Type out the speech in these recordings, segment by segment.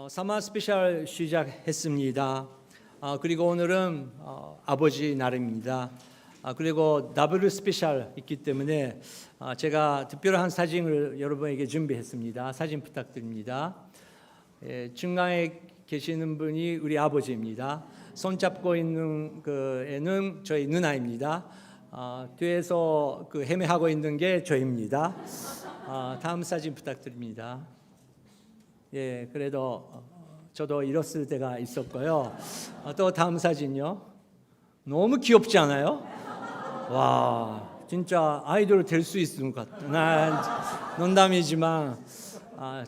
사마 스페셜 시작했습니다. 그리고 오늘은 아버지 날입니다. 그리고 더블 스페셜 있기 때문에 제가 특별한 사진을 여러분에게 준비했습니다. 사진 부탁드립니다. 중간에 계시는 분이 우리 아버지입니다. 손잡고 있는 그 애는 저희 누나입니다. 뒤에서 그 헤매하고 있는 게 저입니다. 다음 사진 부탁드립니다. 예, 그래도 저도 이랬을 때가 있었고요. 또 다음 사진요. 너무 귀엽지 않아요? 와, 진짜 아이돌 될 수 있을 것 같다. 농담이지만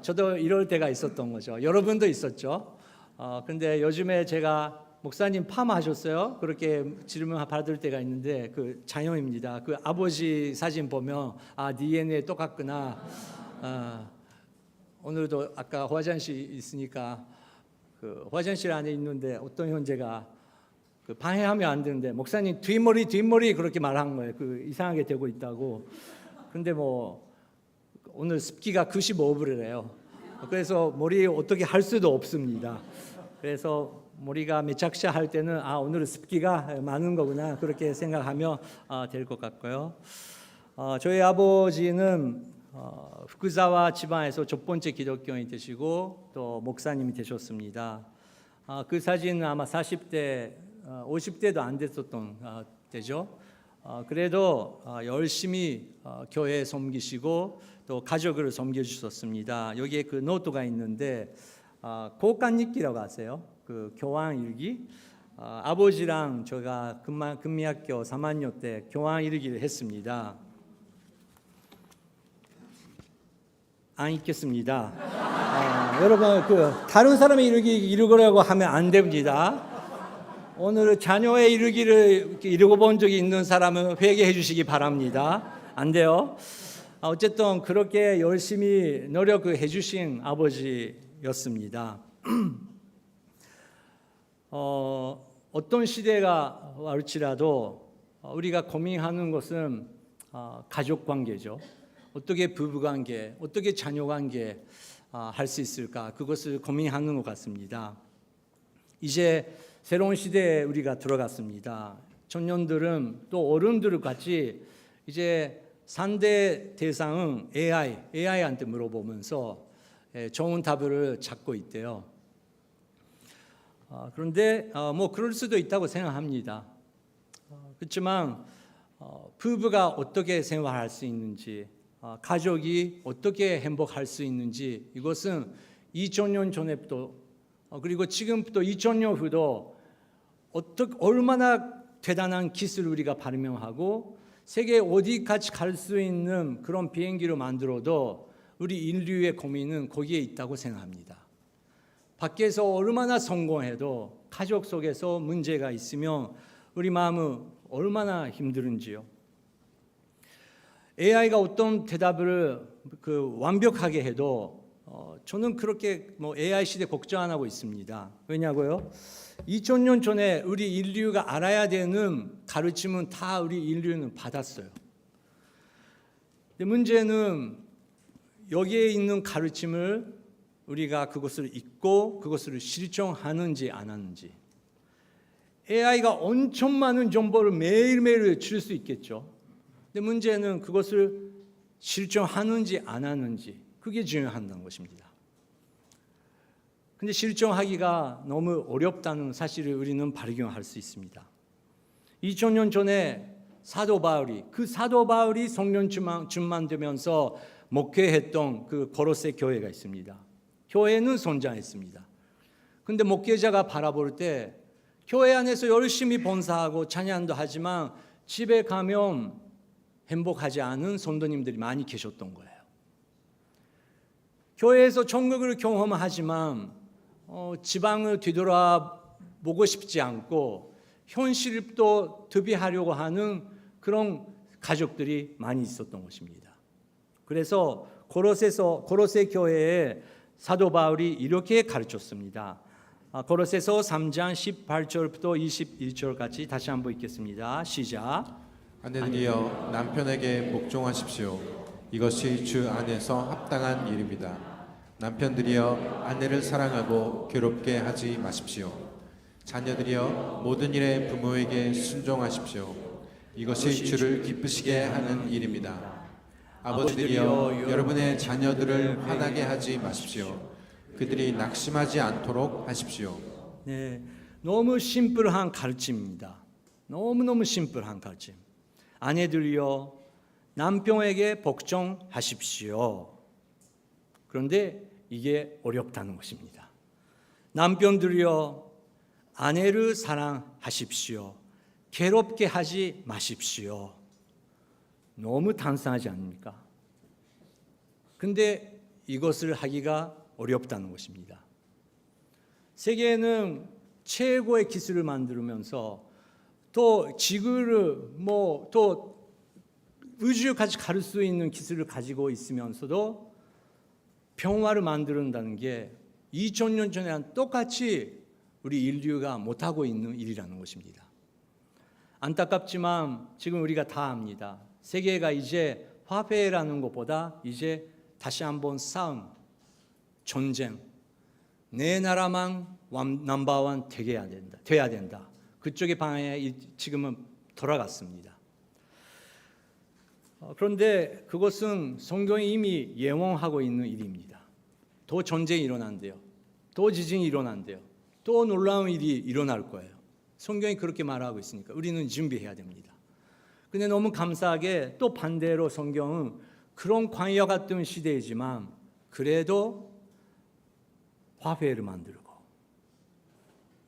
저도 이럴 때가 있었던 거죠. 여러분도 있었죠. 근데 요즘에 제가 목사님 파마하셨어요? 그렇게 질문 받을 때가 있는데 그 자녀입니다. 그 아버지 사진 보면 DNA 똑같구나. 오늘도 아까 화장실 있으니까 그 화장실 안에 있는데 어떤 형제가 그 방해하면 안 되는데 목사님 뒷머리 그렇게 말한 거예요. 그 이상하게 되고 있다고. 근데 뭐 오늘 습기가 95%래요. 그래서 머리 어떻게 할 수도 없습니다. 그래서 머리가 매착샤 할 때는 오늘 습기가 많은 거구나 그렇게 생각하면 될 것 같고요. 저희 아버지는 후쿠자와 지방에서 첫 번째 기독교인이 되시고 또 목사님이 되셨습니다. 그 사진은 아마 40대, 50대도 안 됐었던 때죠. 그래도 열심히 교회 섬기시고 또 가족을 섬겨주셨습니다. 여기에 그 노트가 있는데 고간일기라고 아세요? 그 교황일기. 아버지랑 제가 금미학교 3학년 때 교황일기를 했습니다. 안 읽겠습니다. 여러분 그 다른 사람의 일기 읽으려고 하면 안 됩니다. 오늘 자녀의 일기를 읽어본 적이 있는 사람은 회개해 주시기 바랍니다. 안 돼요. 어쨌든 그렇게 열심히 노력해 주신 아버지였습니다. 어떤 시대가 올지라도 우리가 고민하는 것은 가족 관계죠. 어떻게 부부관계, 어떻게 자녀관계 할 수 있을까? 그것을 고민하는 것 같습니다. 이제 새로운 시대에 우리가 들어갔습니다. 청년들은 또 어른들 같이 이제 상대 대상은 AI한테 물어보면서 좋은 답을 찾고 있대요. 그런데 뭐 그럴 수도 있다고 생각합니다. 그렇지만 부부가 어떻게 생활할 수 있는지, 가족이 어떻게 행복할 수 있는지 이것은 2000년 전에부터 그리고 지금부터 2000년 후도 얼마나 대단한 기술을 우리가 발명하고 세계 어디까지 갈 수 있는 그런 비행기를 만들어도 우리 인류의 고민은 거기에 있다고 생각합니다. 밖에서 얼마나 성공해도 가족 속에서 문제가 있으면 우리 마음은 얼마나 힘든지요. AI가 어떤 대답을 완벽하게 해도 저는 그렇게 AI 시대 걱정 안 하고 있습니다. 왜냐고요? 2000년 전에 우리 인류가 알아야 되는 가르침은 다 우리 인류는 받았어요. 근데 문제는 여기에 있는 가르침을 우리가 그것을 읽고 그것을 실천하는지 안 하는지. AI가 엄청 많은 정보를 매일매일 줄 수 있겠죠. 근데 문제는 그것을 실천하는지 안 하는지 그게 중요한 것입니다. 근데 실천하기가 너무 어렵다는 사실을 우리는 발견할 수 있습니다. 2000년 전에 사도 바울이 성령 충만되면서 목회했던 그 고로새 교회가 있습니다. 교회는 성장했습니다. 근데 목회자가 바라볼 때 교회 안에서 열심히 봉사하고 찬양도 하지만 집에 가면 행복하지 않은 성도님들이 많이 계셨던 거예요. 교회에서 천국을 경험하지만 지방을 뒤돌아보고 싶지 않고 현실도 대비하려고 하는 그런 가족들이 많이 있었던 것입니다. 그래서 고로새 교회에 사도 바울이 이렇게 가르쳤습니다. 고로새서 3장 18절부터 21절까지 다시 한번 읽겠습니다. 시작. 아내들이여 남편에게 복종하십시오. 이것이 주 안에서 합당한 일입니다. 남편들이여 아내를 사랑하고 괴롭게 하지 마십시오. 자녀들이여 모든 일에 부모에게 순종하십시오. 이것이 주를 기쁘시게 하는 일입니다. 아버지들이여 여러분의 자녀들을 화나게 하지 마십시오. 그들이 낙심하지 않도록 하십시오. 네, 너무 심플한 가르침입니다. 너무너무 심플한 가르침. 아내들이여 남편에게 복종하십시오. 그런데 이게 어렵다는 것입니다. 남편들이여 아내를 사랑하십시오. 괴롭게 하지 마십시오. 너무 단순하지 않습니까? 근데 이것을 하기가 어렵다는 것입니다. 세계에는 최고의 기술을 만들면서 또 지구를 또 우주까지 갈 수 있는 기술을 가지고 있으면서도 평화를 만든다는 게 2000년 전에랑 똑같이 우리 인류가 못하고 있는 일이라는 것입니다. 안타깝지만 지금 우리가 다 압니다. 세계가 이제 화폐라는 것보다 이제 다시 한번 싸움, 전쟁, 내 나라만 넘버원 돼야 된다. 그쪽의 방향에 지금은 돌아갔습니다. 그런데 그것은 성경이 이미 예언하고 있는 일입니다. 또 전쟁이 일어난대요. 또 지진이 일어난대요. 또 놀라운 일이 일어날 거예요. 성경이 그렇게 말하고 있으니까 우리는 준비해야 됩니다. 근데 너무 감사하게 또 반대로 성경은 그런 광야 같은 시대이지만 그래도 화폐를 만들고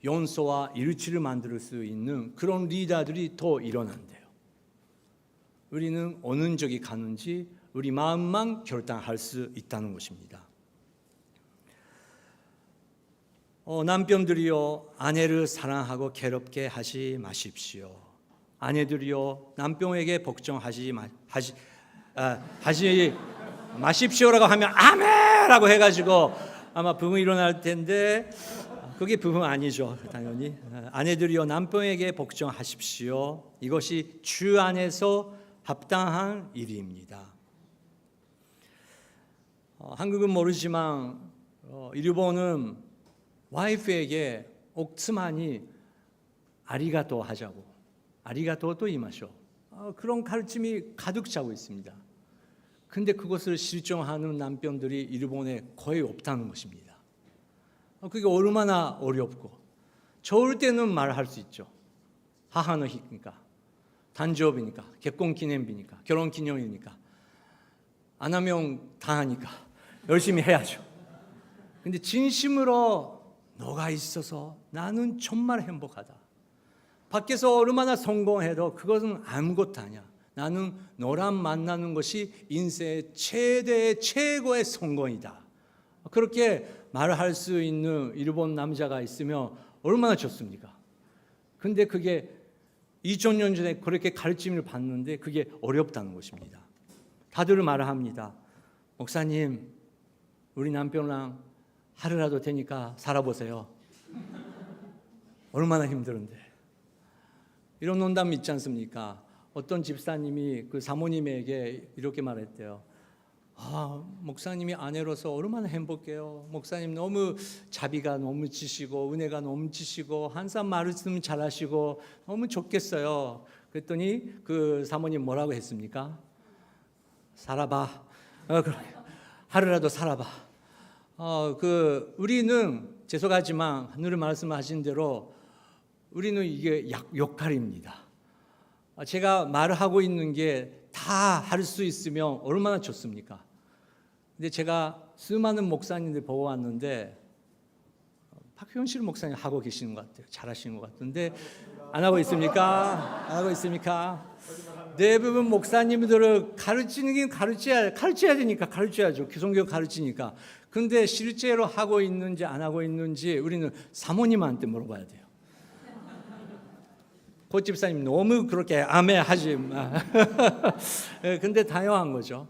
연소와 일치를 만들 수 있는 그런 리더들이 더 일어난대요. 우리는 어느 쪽이 가는지 우리 마음만 결단할 수 있다는 것입니다. 남편들이여 아내를 사랑하고 괴롭게 하지 마십시오. 아내들이여 남편에게 복종하지 마십시오라고 하면 아멘라고 해가지고 아마 부흥이 일어날 텐데 그게 부흥 아니죠. 당연히 아내들이여 남편에게 복종하십시오. 이것이 주 안에서 합당한 일입니다. 한국은 모르지만 일본은 와이프에게 옥츠만이 아리가또 하자고, 아리가또도 이마쇼, 그런 가르침이 가득 차고 있습니다. 근데 그것을 실종하는 남편들이 일본에 거의 없다는 것입니다. 그게 얼마나 어렵고, 좋을 때는 말할 수 있죠. 하하노히니까, 단지업이니까, 결혼기념비니까, 결혼기념이니까, 안 하면 당하니까 열심히 해야죠. 근데 진심으로 너가 있어서 나는 정말 행복하다. 밖에서 얼마나 성공해도 그것은 아무것도 아니야. 나는 너랑 만나는 것이 인생의 최고의 성공이다. 그렇게 말할 수 있는 일본 남자가 있으면 얼마나 좋습니까? 근데 그게 2000년 전에 그렇게 가르침을 받는데 그게 어렵다는 것입니다. 다들 말을 합니다. 목사님, 우리 남편랑 하루라도 되니까 살아보세요. 얼마나 힘들은데. 이런 농담 있지 않습니까? 어떤 집사님이 그 사모님에게 이렇게 말했대요. 목사님이 아내로서 얼마나 행복해요. 목사님 너무 자비가 넘치시고 은혜가 넘치시고 항상 말씀 잘하시고 너무 좋겠어요. 그랬더니 그 사모님 뭐라고 했습니까? 살아봐. 하루라도 살아봐. 우리는 죄송하지만 하늘 말씀하신 대로 우리는 이게 역할입니다. 제가 말을 하고 있는 게 다 할 수 있으면 얼마나 좋습니까? 근데 제가 수많은 목사님들 보고 왔는데 박현실 목사님 하고 계시는 것 같아요. 잘하시는 것 같은데 안 하고 있습니까? 안 하고 있습니까? 대부분 목사님들을 가르치는 가르쳐야 되니까 가르쳐야죠. 기성교 가르치니까. 근데 실제로 하고 있는지 안 하고 있는지 우리는 사모님한테 물어봐야 돼요. 고 집사님 너무 그렇게 아멘하지 마. 근데 당연한 거죠.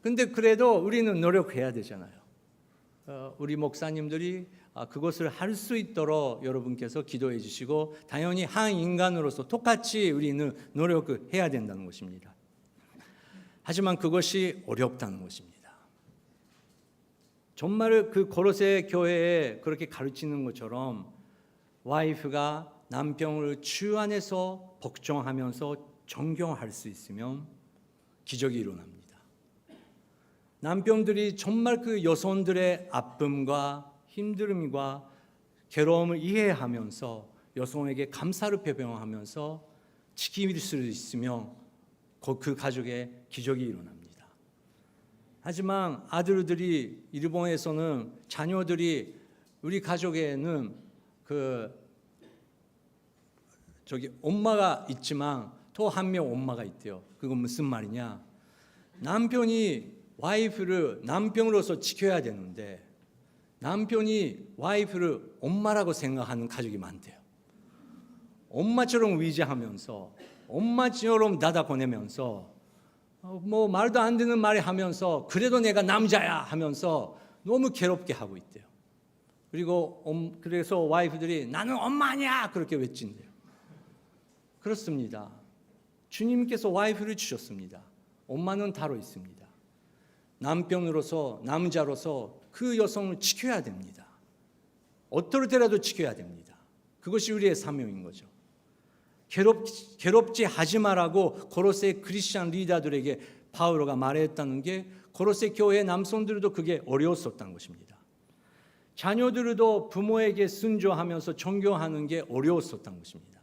근데 그래도 우리는 노력해야 되잖아요. 우리 목사님들이 그것을 할 수 있도록 여러분께서 기도해 주시고 당연히 한 인간으로서 똑같이 우리는 노력을 해야 된다는 것입니다. 하지만 그것이 어렵다는 것입니다. 정말 그 고로새 교회에 그렇게 가르치는 것처럼 와이프가 남편을 주 안에서 복종하면서 존경할 수 있으면 기적이 일어납니다. 남편들이 정말 그 여성들의 아픔과 힘듦과 괴로움을 이해하면서 여성에게 감사를 표명하면서 지킬 수 있으면 그 가족에 기적이 일어납니다. 하지만 아들들이 일본에서는 자녀들이 우리 가족에는 엄마가 있지만 또 한 명 엄마가 있대요. 그건 무슨 말이냐? 남편이 와이프를 남편으로서 지켜야 되는데 남편이 와이프를 엄마라고 생각하는 가족이 많대요. 엄마처럼 위지하면서 엄마처럼 나다 보내면서 뭐 말도 안 되는 말이 하면서 그래도 내가 남자야 하면서 너무 괴롭게 하고 있대요. 그리고 그래서 와이프들이 나는 엄마 아니야 그렇게 외친대요. 그렇습니다. 주님께서 와이프를 주셨습니다. 엄마는 따로 있습니다. 남편으로서 남자로서 그 여성을 지켜야 됩니다. 어떨 때라도 지켜야 됩니다. 그것이 우리의 사명인 거죠. 괴롭지 하지 말라고 고로새 크리스찬 리더들에게 바울가 말했다는 게 고로새 교회 남성들도 그게 어려웠었다는 것입니다. 자녀들도 부모에게 순종하면서 존경하는 게 어려웠었다는 것입니다.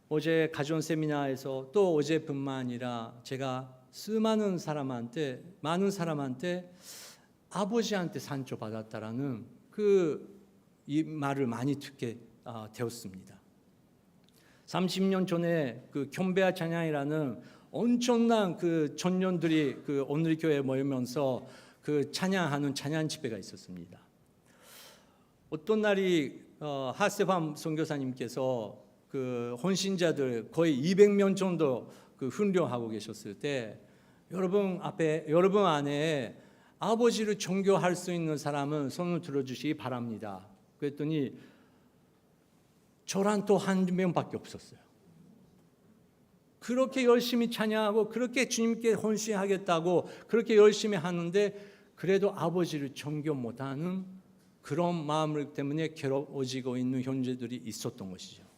어제 가정 세미나에서 또 어제뿐만 아니라 제가 많은 사람한테 아버지한테 상처받았다라는 이 말을 많이 듣게 되었습니다. 30년 전에 그 겸베아 찬양이라는 엄청난 그 청년들이 그 오늘 교회에 모이면서 그 찬양하는 찬양 집회가 있었습니다. 어떤 날이 하세밤 선교사님께서 그 헌신자들 거의 200명 정도 그 훈련하고 계셨을 때 여러분 안에 아버지를 존경할 수 있는 사람은 손을 들어주시기 바랍니다. 그랬더니 저랑 또 한 명밖에 없었어요. 그렇게 열심히 찬양하고 그렇게 주님께 헌신하겠다고 그렇게 열심히 하는데 그래도 아버지를 존경 못하는 그런 마음 때문에 괴로워지고 있는 현재들이 있었던 것이죠.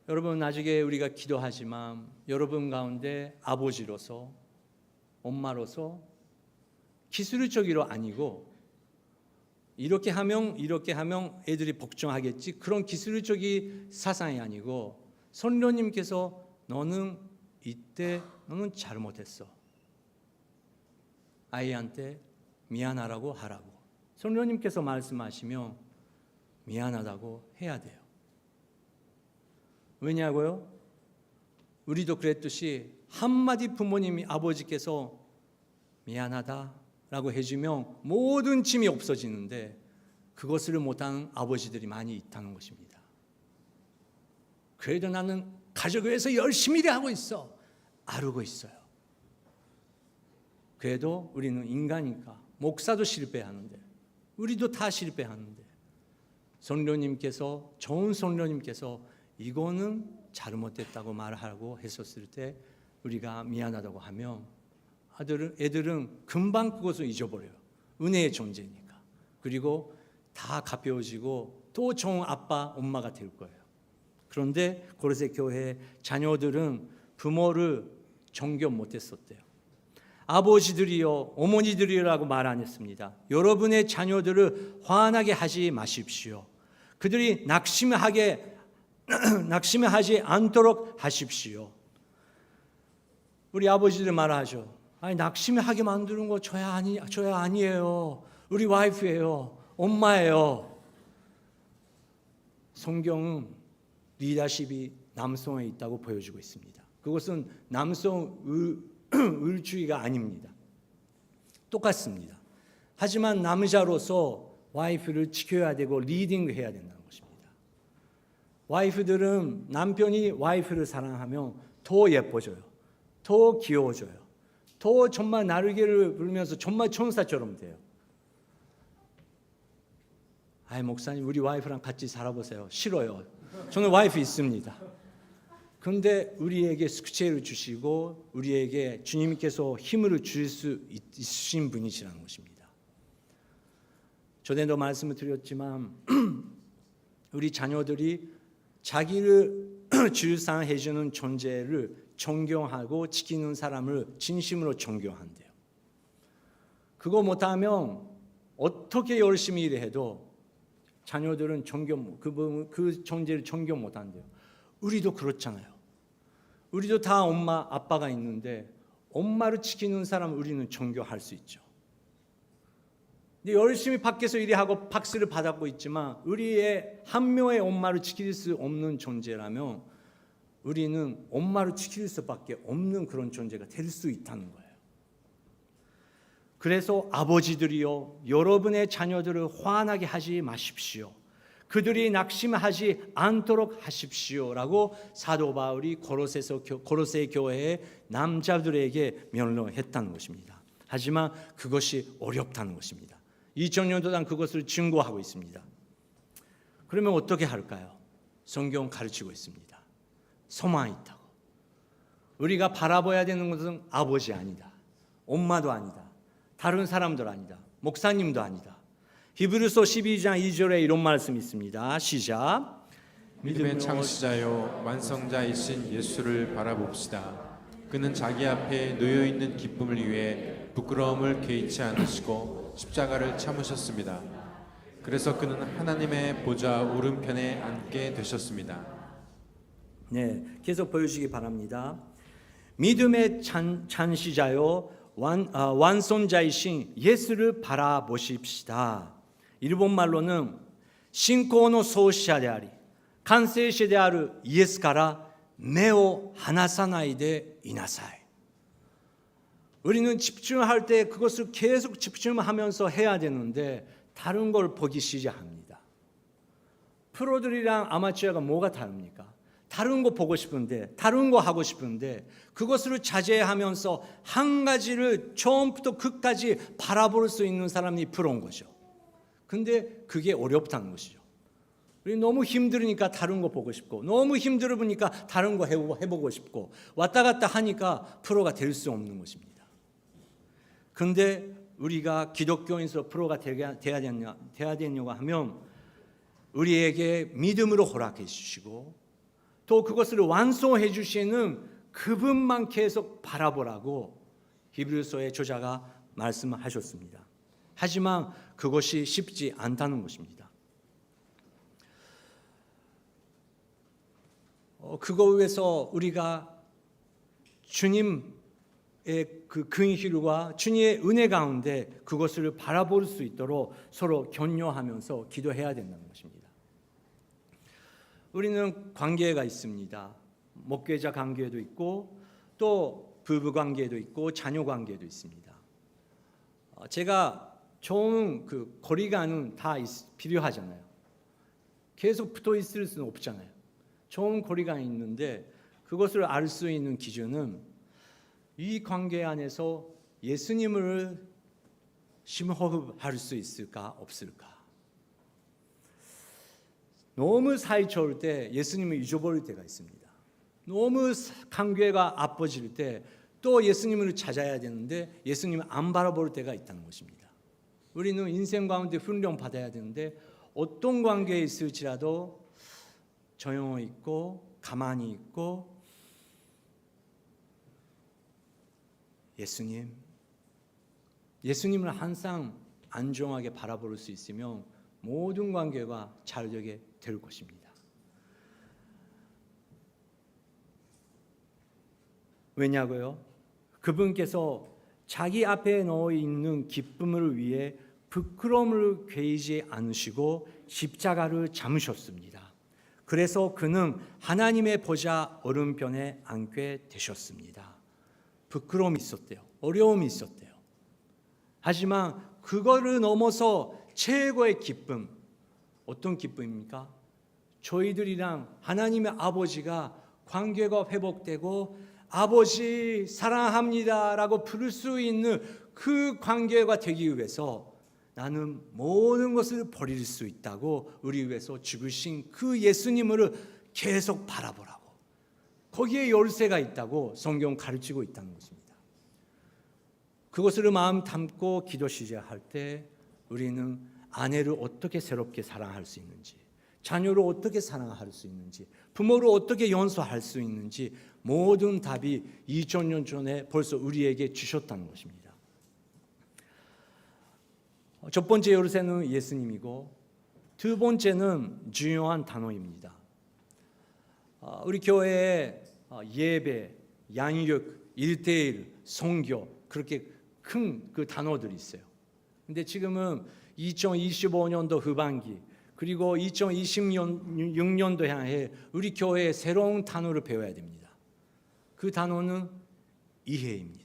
여러분 나중에 우리가 기도하지만 여러분 가운데 아버지로서 엄마로서 기술적으로 아니고 이렇게 하면 애들이 복종하겠지 그런 기술적인 사상이 아니고 성령님께서 너는 잘못했어. 아이한테 미안하라고 하라고 성령님께서 말씀하시면 미안하다고 해야 돼요. 왜냐고요? 우리도 그랬듯이 한마디 부모님이 아버지께서 미안하다라고 해주면 모든 짐이 없어지는데 그것을 못하는 아버지들이 많이 있다는 것입니다. 그래도 나는 가족을 위해서 열심히 일하고 있어. 아르고 있어요. 그래도 우리는 인간이니까 목사도 실패하는데 우리도 다 실패하는데 좋은 성령님께서 이거는 잘못됐다고 말하고 했었을 때 우리가 미안하다고 하면 애들은 금방 그것을 잊어버려요. 은혜의 존재니까. 그리고 다 가벼워지고 또 좋은 아빠, 엄마가 될 거예요. 그런데 고로새 교회 자녀들은 부모를 존경 못했었대요. 아버지들이요, 어머니들이라고 말 안 했습니다. 여러분의 자녀들을 화나게 하지 마십시오. 그들이 낙심하지 않도록 하십시오. 우리 아버지들 말하죠. 아니 낙심하게 만드는 거 저야 아니에요. 우리 와이프예요. 엄마예요. 성경은 리더십이 남성에 있다고 보여주고 있습니다. 그것은 남성 의주의가 아닙니다. 똑같습니다. 하지만 남자로서 와이프를 지켜야 되고 리딩해야 된다는 것입니다. 와이프들은 남편이 와이프를 사랑하면 더 예뻐져요. 더 귀여워져요. 더 정말 나르게를 부르면서 정말 천사처럼 돼요. 아이 목사님 우리 와이프랑 같이 살아보세요. 싫어요. 저는 와이프 있습니다. 그런데 우리에게 숙제를 주시고 우리에게 주님께서 힘을 주실 수 있으신 분이시라는 것입니다. 전에도 말씀을 드렸지만 우리 자녀들이 자기를 주상해 주는 존재를 존경하고 지키는 사람을 진심으로 존경한대요. 그거 못하면 어떻게 열심히 일해도 자녀들은 그 존재를 존경 못한대요. 우리도 그렇잖아요. 우리도 다 엄마 아빠가 있는데 엄마를 지키는 사람 우리는 존경할 수 있죠. 근데 열심히 밖에서 일하고 박수를 받고 있지만 우리의 한 명의 엄마를 지킬 수 없는 존재라면 우리는 엄마를 지킬 수밖에 없는 그런 존재가 될 수 있다는 거예요. 그래서 아버지들이요, 여러분의 자녀들을 화나게 하지 마십시오. 그들이 낙심하지 않도록 하십시오라고 사도 바울이 고로새 교회의 남자들에게 명령했다는 것입니다. 하지만 그것이 어렵다는 것입니다. 2000년 동안 그것을 증거하고 있습니다. 그러면 어떻게 할까요? 성경 가르치고 있습니다. 소망이 있다고. 우리가 바라봐야 되는 것은 아버지 아니다, 엄마도 아니다, 다른 사람들 아니다, 목사님도 아니다. 히브리서 12장 2절에 이런 말씀이 있습니다. 시작. 믿음의 창시자요 완성자이신 예수를 바라봅시다. 그는 자기 앞에 놓여 있는 기쁨을 위해 부끄러움을 개의치 않으시고 십자가를 참으셨습니다. 그래서 그는 하나님의 보좌 오른편에 앉게 되셨습니다. 네, 계속 보여주시기 바랍니다. 믿음의 창시자요 완성자이신 예수를 바라보십시다. 일본 말로는 신코의創始者であり完成者であるイエスから目を離さないでいなさい。 우리는 집중할 때 그것을 계속 집중하면서 해야 되는데 다른 걸 보기 시작합니다. 프로들이랑 아마추어가 뭐가 다릅니까? 다른 거 보고 싶은데, 다른 거 하고 싶은데 그것을 자제하면서 한 가지를 처음부터 끝까지 바라볼 수 있는 사람이 프로인 거죠. 근데 그게 어렵다는 것이죠. 우리 너무 힘들으니까 다른 거 보고 싶고, 너무 힘들으니까 다른 거 해보고 싶고, 왔다 갔다 하니까 프로가 될 수 없는 것입니다. 근데 우리가 기독교인에서 프로가 돼야 되냐고 하면 우리에게 믿음으로 허락해 주시고 또 그것을 완성해 주시는 그분만 계속 바라보라고 히브리서의 저자가 말씀하셨습니다. 하지만 그것이 쉽지 않다는 것입니다. 그거 위해서 우리가 주님의 그 근실과 주님의 은혜 가운데 그것을 바라볼 수 있도록 서로 격려하면서 기도해야 된다는 것입니다. 우리는 관계가 있습니다. 목회자 관계도 있고 또 부부 관계도 있고 자녀 관계도 있습니다. 제가 좋은 그 거리감은 다 필요하잖아요. 계속 붙어 있을 수는 없잖아요. 좋은 거리감이 있는데 그것을 알 수 있는 기준은 이 관계 안에서 예수님을 심호흡할 수 있을까 없을까. 너무 사이 좋을 때 예수님을 잊어버릴 때가 있습니다. 너무 관계가 아파질 때 또 예수님을 찾아야 되는데 예수님을 안 바라볼 때가 있다는 것입니다. 우리는 인생 가운데 훈련 받아야 되는데 어떤 관계에 있을지라도 조용히 있고 가만히 있고 예수님을 항상 안정하게 바라볼 수 있으면 모든 관계가 잘 되게 될 것입니다. 왜냐고요? 그분께서 자기 앞에 놓여 있는 기쁨을 위해 부끄러움을 괴이지 않으시고 십자가를 잡으셨습니다. 그래서 그는 하나님의 보좌 오른편에 앉게 되셨습니다. 부끄러움이 있었대요. 어려움이 있었대요. 하지만 그거를 넘어서 최고의 기쁨, 어떤 기쁨입니까? 저희들이랑 하나님의 아버지가 관계가 회복되고 아버지 사랑합니다 라고 부를 수 있는 그 관계가 되기 위해서 나는 모든 것을 버릴 수 있다고 우리 위해서 죽으신 그 예수님을 계속 바라보라고, 거기에 열쇠가 있다고 성경 가르치고 있다는 것입니다. 그것을 마음 담고 기도 시작할 때 우리는 아내를 어떻게 새롭게 사랑할 수 있는지, 자녀를 어떻게 사랑할 수 있는지, 부모를 어떻게 용서할 수 있는지 모든 답이 2000년 전에 벌써 우리에게 주셨다는 것입니다. 첫 번째 열쇠는 예수님이고 두 번째는 중요한 단어입니다. 우리 교회에 예배, 양육, 1대1, 선교 그렇게 큰 그 단어들이 있어요. 근데 지금은 2025년도 후반기 그리고 2026년도 향해 우리 교회에 새로운 단어를 배워야 됩니다. 그 단어는 이해입니다.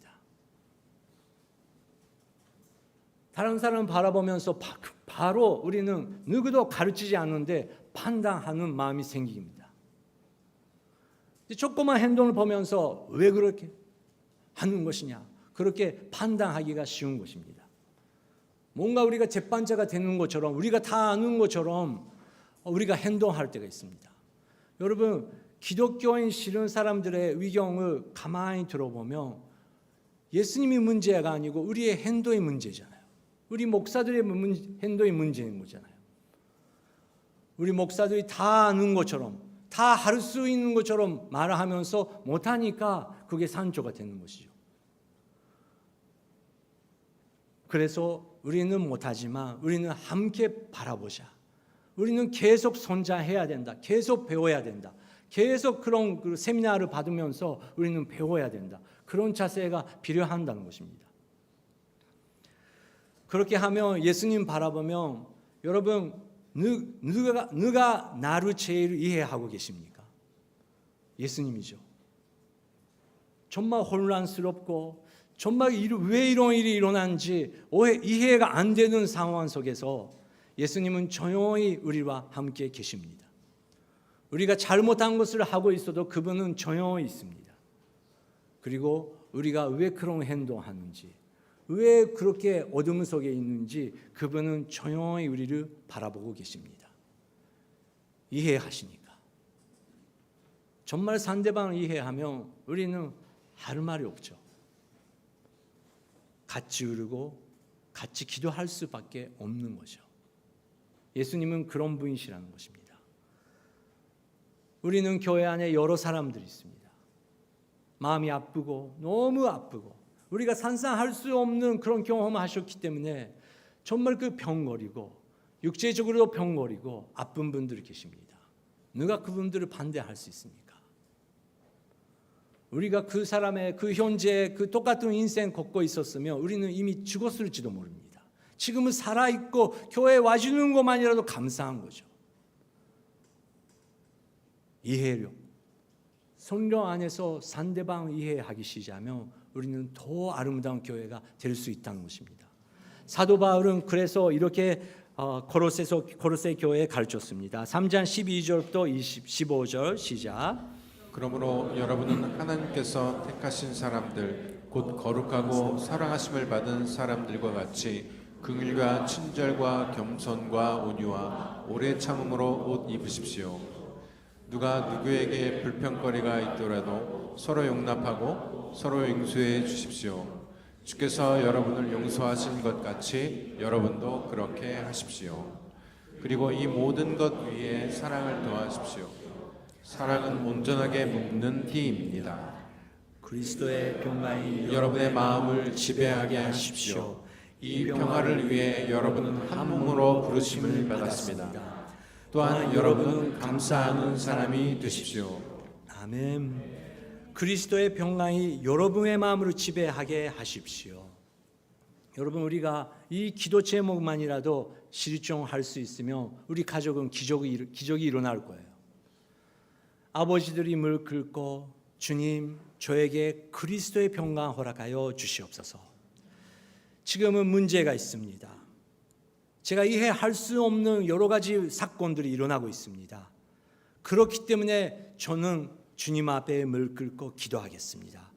다른 사람 바라보면서 바로 우리는 누구도 가르치지 않는데 판단하는 마음이 생깁니다. 조그만 행동을 보면서 왜 그렇게 하는 것이냐, 그렇게 판단하기가 쉬운 것입니다. 뭔가 우리가 재판자가 되는 것처럼, 우리가 다 아는 것처럼 우리가 행동할 때가 있습니다. 여러분, 기독교인 싫은 사람들의 의견을 가만히 들어보면 예수님이 문제가 아니고 우리의 행동이 문제잖아요. 우리 목사들의 행동이 문제인 거잖아요. 우리 목사들이 다 아는 것처럼, 다 할 수 있는 것처럼 말을 하면서 못하니까 그게 산조가 되는 것이죠. 그래서 우리는 못하지만 우리는 함께 바라보자. 우리는 계속 성장해야 된다. 계속 배워야 된다. 계속 그런 그 세미나를 받으면서 우리는 배워야 된다. 그런 자세가 필요한다는 것입니다. 그렇게 하면 예수님 바라보면 여러분 누가 나를 제일 이해하고 계십니까? 예수님이죠. 정말 혼란스럽고 정말 왜 이런 일이 일어난지 이해가 안 되는 상황 속에서 예수님은 조용히 우리와 함께 계십니다. 우리가 잘못한 것을 하고 있어도 그분은 조용히 있습니다. 그리고 우리가 왜 그런 행동하는지, 왜 그렇게 어둠 속에 있는지 그분은 조용히 우리를 바라보고 계십니다. 이해하시니까. 정말 상대방을 이해하면 우리는 할 말이 없죠. 같이 울고 같이 기도할 수밖에 없는 거죠. 예수님은 그런 분이시라는 것입니다. 우리는 교회 안에 여러 사람들이 있습니다. 마음이 아프고 너무 아프고 우리가 상상할 수 없는 그런 경험을 하셨기 때문에 정말 그 병거리고 육체적으로 병거리고 아픈 분들이 계십니다. 누가 그분들을 반대할 수 있습니까? 우리가 그 사람의 그 현재 그 똑같은 인생 걷고 있었으면 우리는 이미 죽었을지도 모릅니다. 지금은 살아있고 교회에 와주는 것만이라도 감사한 거죠. 이해력. 성령 안에서 상대방 이해하기 시작하면 우리는 더 아름다운 교회가 될 수 있다는 것입니다. 사도 바울은 그래서 이렇게 고로새 교회에 가르쳤습니다. 3장 12절부터 15절 시작. 그러므로 여러분은 하나님께서 택하신 사람들 곧 거룩하고 사랑하심을 받은 사람들과 같이 긍휼과 친절과 겸손과 온유와 오래 참음으로 옷 입으십시오. 누가 누구에게 불평거리가 있더라도 서로 용납하고 서로 용서해 주십시오. 주께서 여러분을 용서하신 것 같이 여러분도 그렇게 하십시오. 그리고 이 모든 것 위에 사랑을 더하십시오. 사랑은 온전하게 묶는 띠입니다. 그리스도의 평강이 여러분의 마음을 지배하게 하십시오. 이 평화를 위해 여러분은 한 몸으로 부르심을 받았습니다. 또한 여러분은 감사하는 사람이 되십시오. 아멘. 그리스도의 평강이 여러분의 마음으로 지배하게 하십시오. 여러분, 우리가 이 기도 제목만이라도 실종할 수 있으면 우리 가족은 기적이 일어날 거예요. 아버지들이 무릎 꿇고 주님, 저에게 그리스도의 평강 허락하여 주시옵소서. 지금은 문제가 있습니다. 제가 이해할 수 없는 여러 가지 사건들이 일어나고 있습니다. 그렇기 때문에 저는 주님 앞에 무릎 꿇고 기도하겠습니다.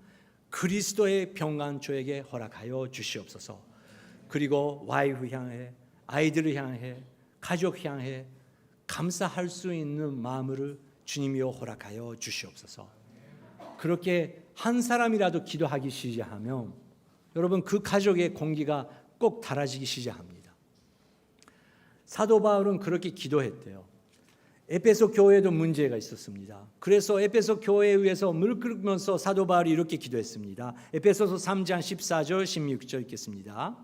그리스도의 평강 저에게 허락하여 주시옵소서. 그리고 와이프 향해, 아이들을 향해, 가족 향해 감사할 수 있는 마음을 주님이여 허락하여 주시옵소서. 그렇게 한 사람이라도 기도하기 시작하면 여러분 그 가족의 공기가 꼭 달아지기 시작합니다. 사도 바울은 그렇게 기도했대요. 에베소 교회에도 문제가 있었습니다. 그래서 에베소 교회에 의해서 무릎 꿇으면서 사도 바울이 이렇게 기도했습니다. 에베소서 3장 14절 16절 읽겠습니다.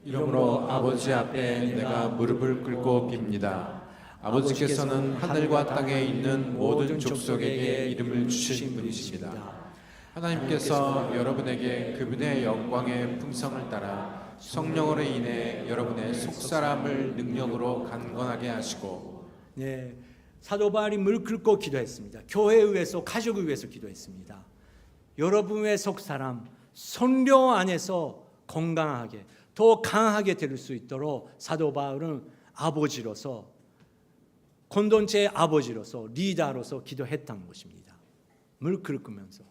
이러므로 아버지 앞에 내가 무릎을 꿇고 빕니다. 아버지께서는 하늘과 땅에 있는 모든 족속에게 이름을 주신 분이십니다. 하나님께서 여러분에게 그분의 영광의 풍성을 따라 성령으로 인해 여러분의 속사람을 능력으로 강건하게 하시고, 네, 사도 바울이 무릎 꿇고 기도했습니다. 교회를 위해서, 가족을 위해서 기도했습니다. 여러분의 속사람 성령 안에서 건강하게 더 강하게 될 수 있도록 사도 바울은 아버지로서, 공동체의 아버지로서, 리더로서 기도했다는 것입니다. 무릎 꿇으면서.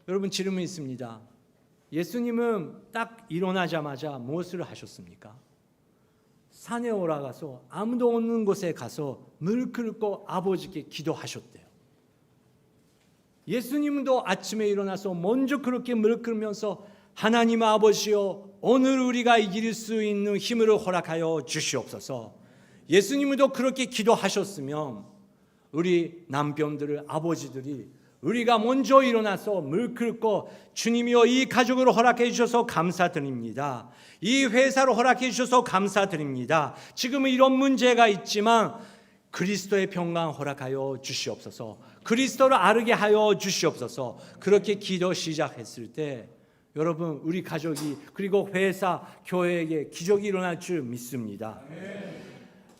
여러분 질문이 있습니다. 예수님은 딱 일어나자마자 무엇을 하셨습니까? 산에 올라가서 아무도 없는 곳에 가서 무릎 꿇고 아버지께 기도하셨대요. 예수님도 아침에 일어나서 먼저 그렇게 무릎 꿇으면서 하나님 아버지여, 오늘 우리가 이길 수 있는 힘을 허락하여 주시옵소서. 예수님도 그렇게 기도하셨으면 우리 남편들, 아버지들이 우리가 먼저 일어나서 무릎 꿇고 주님이여 이 가족을 허락해 주셔서 감사드립니다. 이 회사를 허락해 주셔서 감사드립니다. 지금은 이런 문제가 있지만 그리스도의 평강 허락하여 주시옵소서. 그리스도를 알게 하여 주시옵소서. 그렇게 기도 시작했을 때 여러분 우리 가족이, 그리고 회사, 교회에게 기적이 일어날 줄 믿습니다.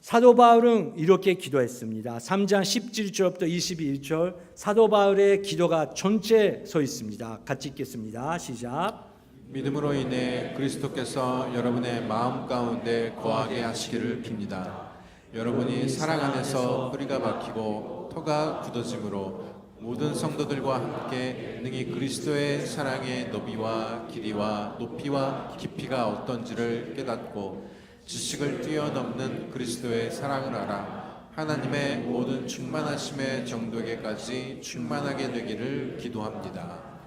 사도 바울은 이렇게 기도했습니다. 3장 17절부터 21절 사도 바울의 기도가 전체 서 있습니다. 같이 읽겠습니다. 시작. 믿음으로 인해 그리스도께서 여러분의 마음 가운데 거하게 하시기를 빕니다. 여러분이 사랑 안에서 뿌리가 박히고 터가 굳어짐으로 모든 성도들과 함께 능히 그리스도의 사랑의 너비와 길이와 높이와 깊이가 어떤지를 깨닫고 지식을 뛰어넘는 그리스도의 사랑을 알아 하나님의 모든 충만하심의 정도에까지 충만하게 되기를 기도합니다.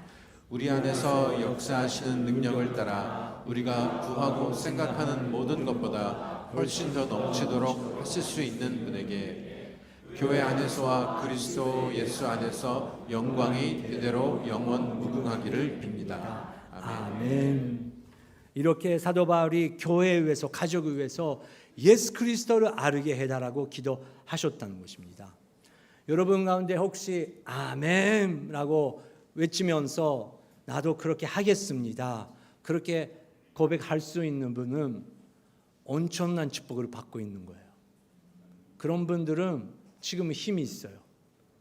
우리 안에서 역사하시는 능력을 따라 우리가 구하고 생각하는 모든 것보다 훨씬 더 넘치도록 하실 수 있는 분에게 교회 안에서와 그리스도 예수 안에서 영광이 대대로 영원 무궁하기를 빕니다. 아멘. 이렇게 사도 바울이 교회를 위해서, 가족을 위해서 예수 그리스도를 알게 해달라고 기도하셨다는 것입니다. 여러분 가운데 혹시 아멘라고 외치면서 나도 그렇게 하겠습니다, 그렇게 고백할 수 있는 분은 엄청난 축복을 받고 있는 거예요. 그런 분들은 지금 힘이 있어요.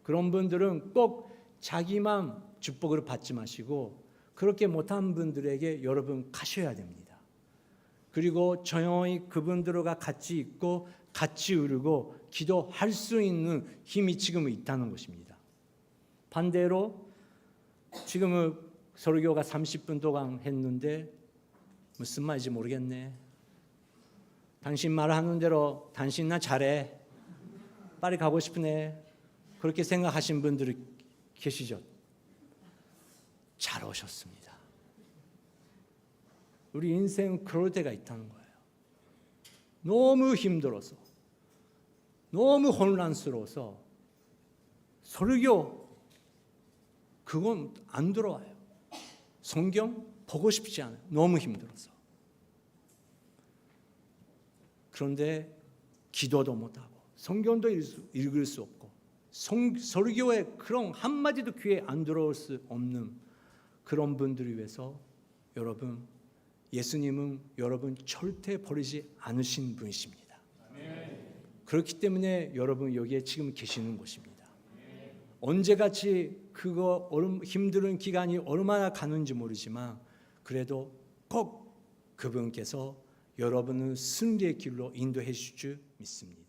그런 분들은 꼭 자기만 축복을 받지 마시고 그렇게 못한 분들에게 여러분 가셔야 됩니다. 그리고 조용히 그분들과 같이 있고 같이 울고 기도할 수 있는 힘이 지금 있다는 것입니다. 반대로 지금은 설교가 30분 동안 했는데 무슨 말인지 모르겠네. 당신 말하는 대로 당신 나 잘해. 빨리 가고 싶으네. 그렇게 생각하신 분들이 계시죠? 잘 오셨습니다. 우리 인생은 그럴 때가 있다는 거예요. 너무 힘들어서, 너무 혼란스러워서 설교 그건 안 들어와요. 성경 보고 싶지 않아요. 너무 힘들어서. 그런데 기도도 못하고 성경도 읽을 수 없고 설교에 그런 한마디도 귀에 안 들어올 수 없는 그런 분들을 위해서 여러분, 예수님은 여러분 절대 버리지 않으신 분이십니다. 그렇기 때문에 여러분 여기에 지금 계시는 것입니다. 언제같이 그거 힘든 기간이 얼마나 가는지 모르지만 그래도 꼭 그분께서 여러분을 승리의 길로 인도해 주실 줄 믿습니다.